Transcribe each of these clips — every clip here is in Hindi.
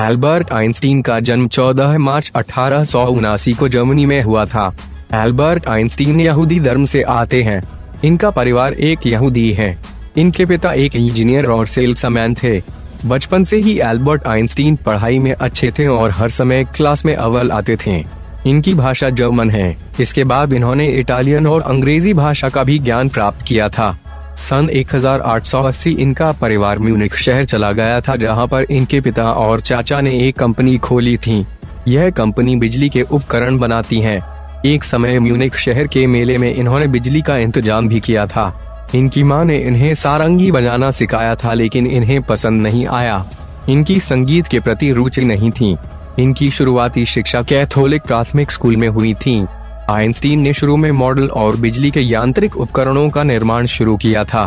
एल्बर्ट आइंस्टीन का जन्म 14 मार्च 1879 को जर्मनी में हुआ था। एल्बर्ट आइंस्टीन यहूदी धर्म से आते हैं। इनका परिवार एक यहूदी है। इनके पिता एक इंजीनियर और सेल्समैन थे। बचपन से ही एल्बर्ट आइंस्टीन पढ़ाई में अच्छे थे और हर समय क्लास में अव्वल आते थे। इनकी भाषा जर्मन है। इसके बाद इन्होंने इटालियन और अंग्रेजी भाषा का भी ज्ञान प्राप्त किया था। सन 1880 इनका परिवार म्यूनिख शहर चला गया था, जहां पर इनके पिता और चाचा ने एक कंपनी खोली थी। यह कंपनी बिजली के उपकरण बनाती है। एक समय म्यूनिख शहर के मेले में इन्होंने बिजली का इंतजाम भी किया था। इनकी मां ने इन्हें सारंगी बजाना सिखाया था, लेकिन इन्हें पसंद नहीं आया। इनकी संगीत के प्रति रुचि नहीं थी। इनकी शुरुआती शिक्षा कैथोलिक प्राथमिक स्कूल में हुई थी। आइंस्टीन ने शुरू में मॉडल और बिजली के यांत्रिक उपकरणों का निर्माण शुरू किया था।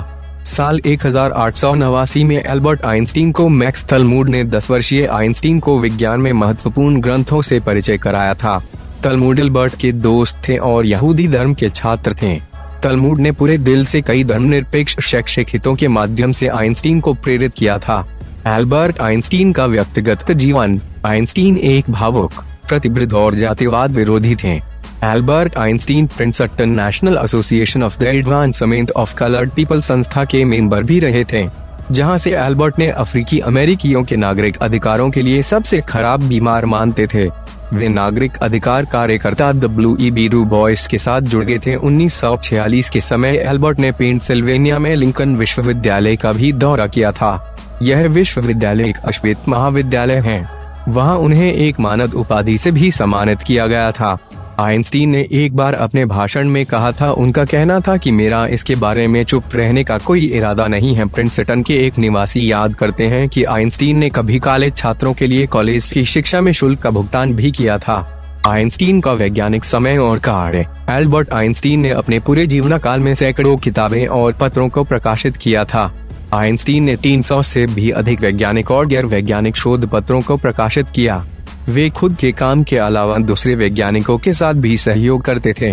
साल 1889 में एल्बर्ट आइंस्टीन को मैक्स तलमुड ने 10 वर्षीय आइंस्टीन को विज्ञान में महत्वपूर्ण ग्रंथों से परिचय कराया था। तलमुड एल्बर्ट के दोस्त थे और यहूदी धर्म के छात्र थे। तलमुड ने पूरे दिल से कई धर्मनिरपेक्ष शैक्षिक हितों के माध्यम से आइंस्टीन को प्रेरित किया था। एल्बर्ट आइंस्टीन का व्यक्तिगत जीवन। आइंस्टीन एक भावुक, प्रतिबद्ध और जातिवाद विरोधी थे। Albert Einstein Princeton national association of the advancement of coloured people संस्था के मेंबर भी रहे थे, जहां से एल्बर्ट ने अफ्रीकी अमेरिकियों के नागरिक अधिकारों के लिए सबसे खराब बीमार मानते थे। वे नागरिक अधिकार कार्यकर्ता W.E.B. डू बोइस के साथ जुड़ गए थे। 1946 के समय एल्बर्ट ने पेंसिल्वेनिया में लिंकन विश्वविद्यालय का भी दौरा किया था। यह विश्वविद्यालय एक अश्वेत महाविद्यालय है। वहां उन्हें एक मानद उपाधि से भी सम्मानित किया गया था। आइंस्टीन ने एक बार अपने भाषण में कहा था, उनका कहना था कि मेरा इसके बारे में चुप रहने का कोई इरादा नहीं है। प्रिंसटन के एक निवासी याद करते हैं कि आइंस्टीन ने कभी कॉलेज छात्रों के लिए कॉलेज की शिक्षा में शुल्क का भुगतान भी किया था। आइंस्टीन का वैज्ञानिक समय और कार्य। एल्बर्ट आइंस्टीन ने अपने पूरे जीवन काल में सैकड़ों किताबें और पत्रों को प्रकाशित किया था। आइंस्टीन ने 300 से भी अधिक वैज्ञानिक और गैर वैज्ञानिक शोध पत्रों को प्रकाशित किया। वे खुद के काम के अलावा दूसरे वैज्ञानिकों के साथ भी सहयोग करते थे,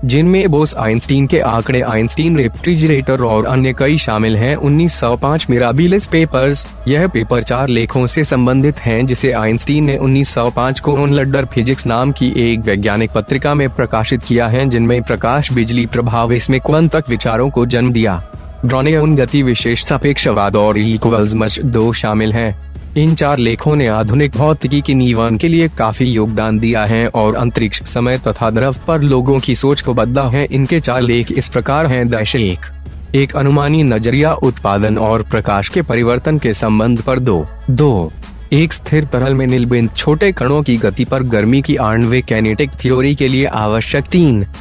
जिनमें बोस आइंस्टीन के आंकड़े, आइंस्टीन रेफ्रिजरेटर और अन्य कई शामिल हैं। 1905 मिराबिलिस पेपर्स। यह पेपर 4 लेखों से संबंधित हैं, जिसे आइंस्टीन ने 1905 को ऑनलडर फिजिक्स नाम की एक वैज्ञानिक पत्रिका में प्रकाशित किया है, जिनमें प्रकाश बिजली प्रभाव इसमें क्वांटम विचारों को जन्म दिया। ब्राउनियन गति विशेष सापेक्षवाद और इक्वल्स मच 2 शामिल हैं। इन 4 लेखों ने आधुनिक भौतिकी की नींव के लिए काफी योगदान दिया है और अंतरिक्ष, समय तथा द्रव पर लोगों की सोच को बदला है। इनके 4 लेख इस प्रकार हैं। दशक एक अनुमानी नजरिया, उत्पादन और प्रकाश के परिवर्तन के संबंध पर 2 एक स्थिर तरल में निलबिंद छोटे कणों की गति पर गर्मी की आणविक कैनेटिक थ्योरी के लिए आवश्यक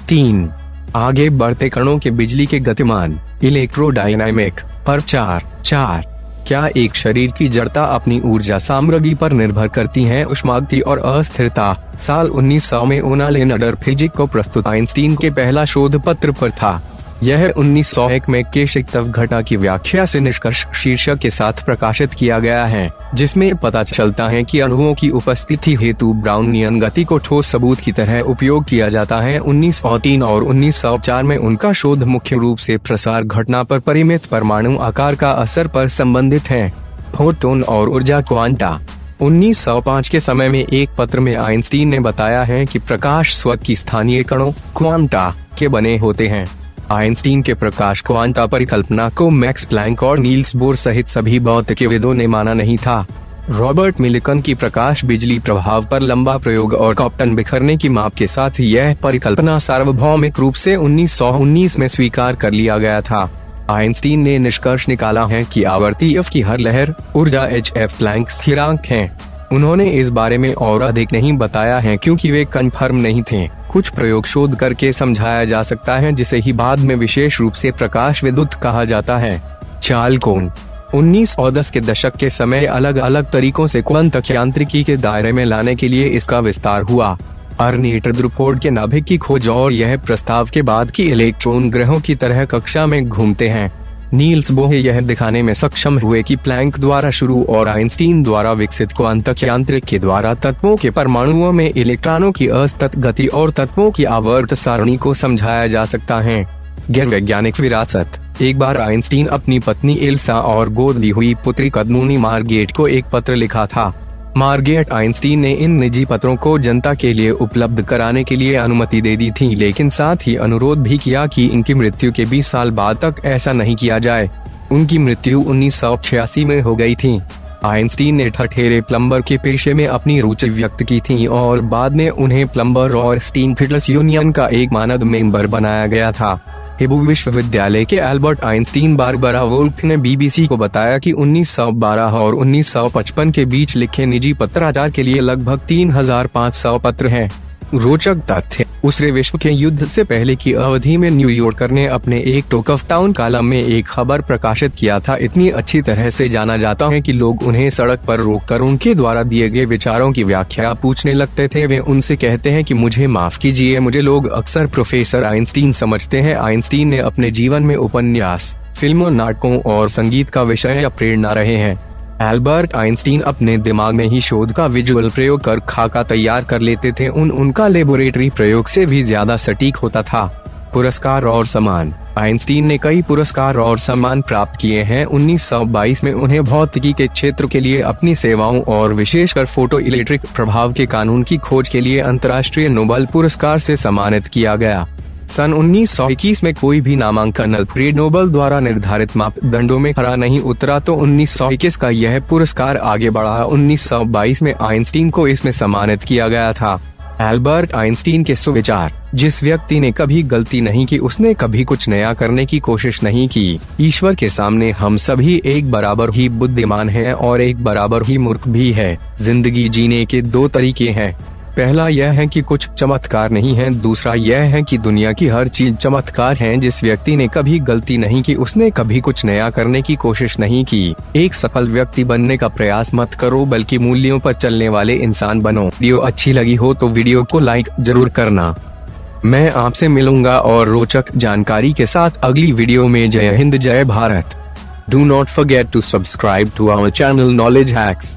3 आगे बढ़ते कणों के बिजली के गतिमान, इलेक्ट्रोडायनामिक पर 4 क्या एक शरीर की जड़ता अपनी ऊर्जा सामग्री पर निर्भर करती है? ऊष्मागति और अस्थिरता। साल 1900 में ऑनलडर फिजिक्स को प्रस्तुत आइंस्टीन के पहला शोध पत्र पर था। यह 1901 में केशिकतव घटा की व्याख्या से निष्कर्ष शीर्षक के साथ प्रकाशित किया गया है, जिसमें पता चलता है कि अणुओं की उपस्थिति हेतु ब्राउनियन गति को ठोस सबूत की तरह उपयोग किया जाता है। 1903 और 1904 में उनका शोध मुख्य रूप से प्रसार घटना पर परिमित परमाणु आकार का असर पर संबंधित है। फोटोन और ऊर्जा क्वांटा। 1905 के समय में एक पत्र में आइंस्टीन ने बताया है कि प्रकाश स्वतः की स्थानीय कणों, क्वांटा के बने होते हैं। आइंस्टीन के प्रकाश क्वांटा परिकल्पना को मैक्स प्लैंक और नील्स बोर सहित सभी भौतिकविदों ने माना नहीं था। रॉबर्ट मिल्टन की प्रकाश बिजली प्रभाव पर लंबा प्रयोग और क्वांटम बिखरने की माप के साथ यह परिकल्पना सार्वभौमिक रूप से 1919 में स्वीकार कर लिया गया था। आइंस्टीन ने निष्कर्ष निकाला है कि आवर्ती f की हर लहर ऊर्जा hf प्लैंक स्थिरांक है। उन्होंने इस बारे में और अधिक नहीं बताया है क्योंकि वे कन्फर्म नहीं थे। कुछ प्रयोग शोध करके समझाया जा सकता है, जिसे ही बाद में विशेष रूप से प्रकाश विद्युत कहा जाता है। चाल कोण। 1910 के दशक के समय अलग अलग तरीकों से क्वांटम यांत्रिकी के दायरे में लाने के लिए इसका विस्तार हुआ। अर्नेट रदरफोर्ड के नाभिक की खोज और यह प्रस्ताव के बाद कि इलेक्ट्रॉन ग्रहों की तरह कक्षा में घूमते हैं। नील्स बोर यह दिखाने में सक्षम हुए कि प्लैंक द्वारा शुरू और आइंस्टीन द्वारा विकसित क्वांटम यांत्रिकी के द्वारा तत्वों के परमाणुओं में इलेक्ट्रॉनों की असतत गति और तत्वों की आवर्त सारणी को समझाया जा सकता है। गैर वैज्ञानिक विरासत। एक बार आइंस्टीन अपनी पत्नी एल्सा और गोद ली हुई पुत्री कदमोनी मार्गेट को एक पत्र लिखा था। मार्गरेट आइंस्टीन ने इन निजी पत्रों को जनता के लिए उपलब्ध कराने के लिए अनुमति दे दी थी, लेकिन साथ ही अनुरोध भी किया कि इनकी मृत्यु के 20 साल बाद तक ऐसा नहीं किया जाए। उनकी मृत्यु 1986 में हो गई थी। आइंस्टीन ने ठठेरे प्लम्बर के पेशे में अपनी रुचि व्यक्त की थी और बाद में उन्हें प्लम्बर और स्टीम फिटर्स यूनियन का एक मानद मेंबर बनाया गया था। हिब्रू विश्वविद्यालय के एल्बर्ट आइंस्टीन बारबरा वुल्फ ने बीबीसी को बताया कि 1912 और 1955 के बीच लिखे निजी पत्राचार के लिए लगभग 3500 पत्र हैं। रोचक तथ्य, दूसरे विश्व के युद्ध से पहले की अवधि में न्यूयॉर्कर ने अपने एक टॉक ऑफ टाउन कॉलम में एक खबर प्रकाशित किया था। इतनी अच्छी तरह से जाना जाता है कि लोग उन्हें सड़क पर रोककर उनके द्वारा दिए गए विचारों की व्याख्या पूछने लगते थे। वे उनसे कहते हैं कि मुझे माफ कीजिए, मुझे लोग अक्सर प्रोफेसर आइंस्टीन समझते हैं। आइंस्टीन ने अपने जीवन में उपन्यास, फिल्मों, नाटकों और संगीत का विषय या प्रेरणा रहे हैं। एल्बर्ट आइंस्टीन अपने दिमाग में ही शोध का विजुअल प्रयोग कर खाका तैयार कर लेते थे। उनका लेबोरेटरी प्रयोग से भी ज्यादा सटीक होता था। पुरस्कार और सम्मान, आइंस्टीन ने कई पुरस्कार और सम्मान प्राप्त किए हैं। 1922 में उन्हें भौतिकी के क्षेत्र के लिए अपनी सेवाओं और विशेषकर फोटो इलेक्ट्रिक प्रभाव के कानून की खोज के लिए अंतर्राष्ट्रीय नोबेल पुरस्कार से सम्मानित किया गया। सन 1921 में कोई भी नामांकन अल्फ्रेड नोबेल द्वारा निर्धारित मापदंडों में खरा नहीं उतरा तो 1921 का यह पुरस्कार आगे बढ़ा। 1922 में आइंस्टीन को इसमें सम्मानित किया गया था। एल्बर्ट आइंस्टीन के सुविचार, जिस व्यक्ति ने कभी गलती नहीं की उसने कभी कुछ नया करने की कोशिश नहीं की। ईश्वर के सामने हम सभी एक बराबर ही बुद्धिमान हैं और एक बराबर ही मूर्ख भी है। जिंदगी जीने के दो तरीके हैं। पहला यह है कि कुछ चमत्कार नहीं है, दूसरा यह है कि दुनिया की हर चीज चमत्कार है। जिस व्यक्ति ने कभी गलती नहीं की उसने कभी कुछ नया करने की कोशिश नहीं की। एक सफल व्यक्ति बनने का प्रयास मत करो, बल्कि मूल्यों पर चलने वाले इंसान बनो। वीडियो अच्छी लगी हो तो वीडियो को लाइक जरूर करना। मैं आपसे मिलूंगा और रोचक जानकारी के साथ अगली वीडियो में। जय हिंद, जय Bharat. Do not forget to subscribe to our channel knowledge hacks.